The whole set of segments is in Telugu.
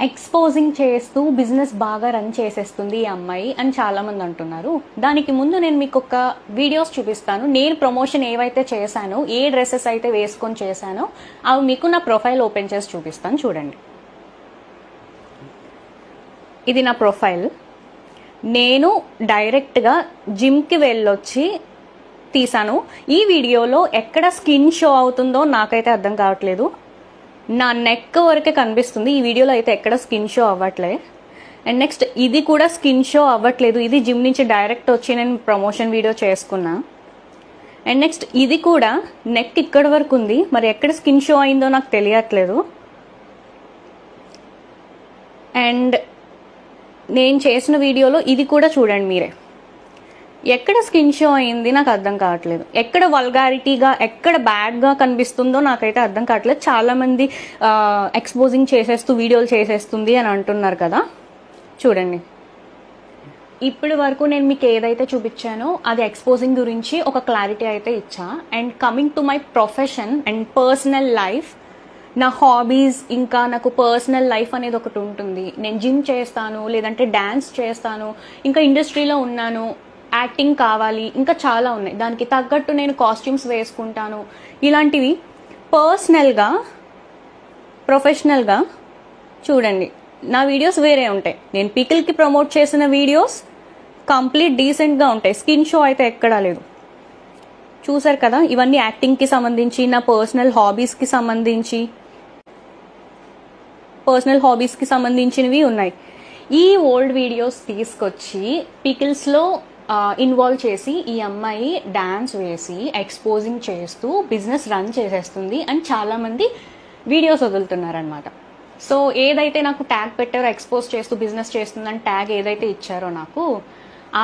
ఎక్స్పోజింగ్ చేస్తూ బిజినెస్ బాగా రన్ చేసేస్తుంది ఈ అమ్మాయి అని చాలా మంది అంటున్నారు. దానికి ముందు నేను మీకు ఒక వీడియోస్ చూపిస్తాను. నేను ప్రమోషన్ ఏవైతే చేశానో, ఏ డ్రెస్సెస్ అయితే వేసుకొని చేశానో అవి మీకు నా ప్రొఫైల్ ఓపెన్ చేసి చూపిస్తాను. చూడండి, ఇది నా ప్రొఫైల్. నేను డైరెక్ట్గా జిమ్కి వెళ్ళొచ్చి తీసాను. ఈ వీడియోలో ఎక్కడ స్కిన్ షో అవుతుందో నాకైతే అర్థం కావట్లేదు. నా నెక్ వరకే కనిపిస్తుంది. ఈ వీడియోలో అయితే ఎక్కడ స్కిన్ షో అవ్వట్లే. అండ్ నెక్స్ట్ ఇది కూడా స్కిన్ షో అవ్వట్లేదు. ఇది జిమ్ నుంచి డైరెక్ట్ వచ్చి నేను ప్రమోషన్ వీడియో చేసుకున్నా. అండ్ నెక్స్ట్ ఇది కూడా నెక్ ఇక్కడ వరకు ఉంది. మరి ఎక్కడ స్కిన్ షో అయిందో నాకు తెలియట్లేదు. అండ్ నేను చేసిన వీడియోలో ఇది కూడా చూడండి మీరే. ఎక్కడ స్కిన్ షో అయింది నాకు అర్థం కావట్లేదు. ఎక్కడ వల్గారిటీగా, ఎక్కడ బ్యాడ్గా కనిపిస్తుందో నాకైతే అర్థం కావట్లేదు. చాలామంది ఎక్స్పోజింగ్ చేసేస్తూ వీడియోలు చేసేస్తుంది అని అంటున్నారు కదా. చూడండి, ఇప్పటి వరకు నేను మీకు ఏదైతే చూపించానో అది ఎక్స్పోజింగ్ గురించి ఒక క్లారిటీ అయితే ఇచ్చా. And coming to my profession and personal life, నా హాబీస్, ఇంకా నాకు పర్సనల్ లైఫ్ అనేది ఒకటి ఉంటుంది. నేను జిమ్ చేస్తాను, లేదంటే డ్యాన్స్ చేస్తాను, ఇంకా ఇండస్ట్రీలో ఉన్నాను, యాక్టింగ్ కావాలి, ఇంకా చాలా ఉన్నాయి. దానికి తగ్గట్టు నేను కాస్ట్యూమ్స్ వేసుకుంటాను. ఇలాంటివి పర్సనల్గా, ప్రొఫెషనల్గా చూడండి. నా వీడియోస్ వేరే ఉంటాయి. నేను పికిల్కి ప్రమోట్ చేసిన వీడియోస్ కంప్లీట్ డీసెంట్గా ఉంటాయి. స్కిన్ షో అయితే ఎక్కడా లేదు. చూసారు కదా, ఇవన్నీ యాక్టింగ్కి సంబంధించి, నా పర్సనల్ హాబీస్కి సంబంధించినవి ఉన్నాయి. ఈ ఓల్డ్ వీడియోస్ తీసుకొచ్చి పికిల్స్లో ఇన్వాల్వ్ చేసి ఈ అమ్మాయి డాన్స్ వేసి ఎక్స్పోజింగ్ చేస్తూ బిజినెస్ రన్ చేసేస్తుంది అని చాలామంది వీడియోస్ వదులుతున్నారనమాట. సో ఏదైతే నాకు ట్యాగ్ పెట్టారో, ఎక్స్పోజ్ చేస్తూ బిజినెస్ చేస్తుందని ట్యాగ్ ఏదైతే ఇచ్చారో నాకు,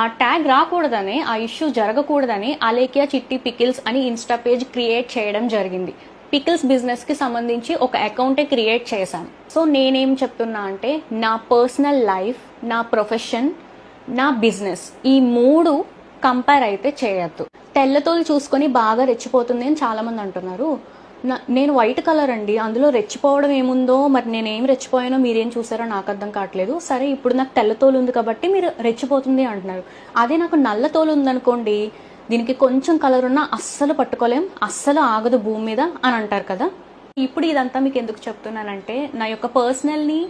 ఆ ట్యాగ్ రాకూడదని, ఆ ఇష్యూ జరగకూడదని అలేఖ్య చిట్టి పికిల్స్ అని ఇన్స్టా పేజ్ క్రియేట్ చేయడం జరిగింది. పికిల్స్ బిజినెస్కి సంబంధించి ఒక అకౌంటే క్రియేట్ చేశాను. సో నేనేం చెప్తున్నా అంటే, నా పర్సనల్ లైఫ్, నా ప్రొఫెషన్, నా బిజినెస్, ఈ మూడు కంపేర్ అయితే చేయొద్దు. తెల్లతోలు చూసుకొని బాగా రెచ్చిపోతుంది అని చాలామంది అంటున్నారు. నేను వైట్ కలర్ అండి, అందులో రెచ్చిపోవడం ఏముందో, మరి నేనేం రెచ్చిపోయానో మీరేం చూసారో నాకు అర్థం కావట్లేదు. సరే, ఇప్పుడు నాకు తెల్లతోలు ఉంది కాబట్టి మీరు రెచ్చిపోతుంది అంటున్నారు. అదే నాకు నల్లతోలు ఉందనుకోండి, దీనికి కొంచెం కలర్ ఉన్నా అస్సలు పట్టుకోలేం, అస్సలు ఆగదు భూమి మీద అని అంటారు కదా. ఇప్పుడు ఇదంతా మీకు ఎందుకు చెప్తున్నానంటే, నా యొక్క పర్సనల్ని,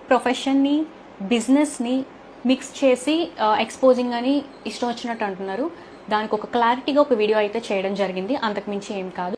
ప్రొఫెషన్ని, బిజినెస్ని మిక్స్ చేసి ఎక్స్పోజింగ్ అని ఇష్టం వచ్చినట్టు అంటున్నారు. దానికి ఒక క్లారిటీగా ఒక వీడియో అయితే చేయడం జరిగింది, అంతకుమించి ఏం కాదు.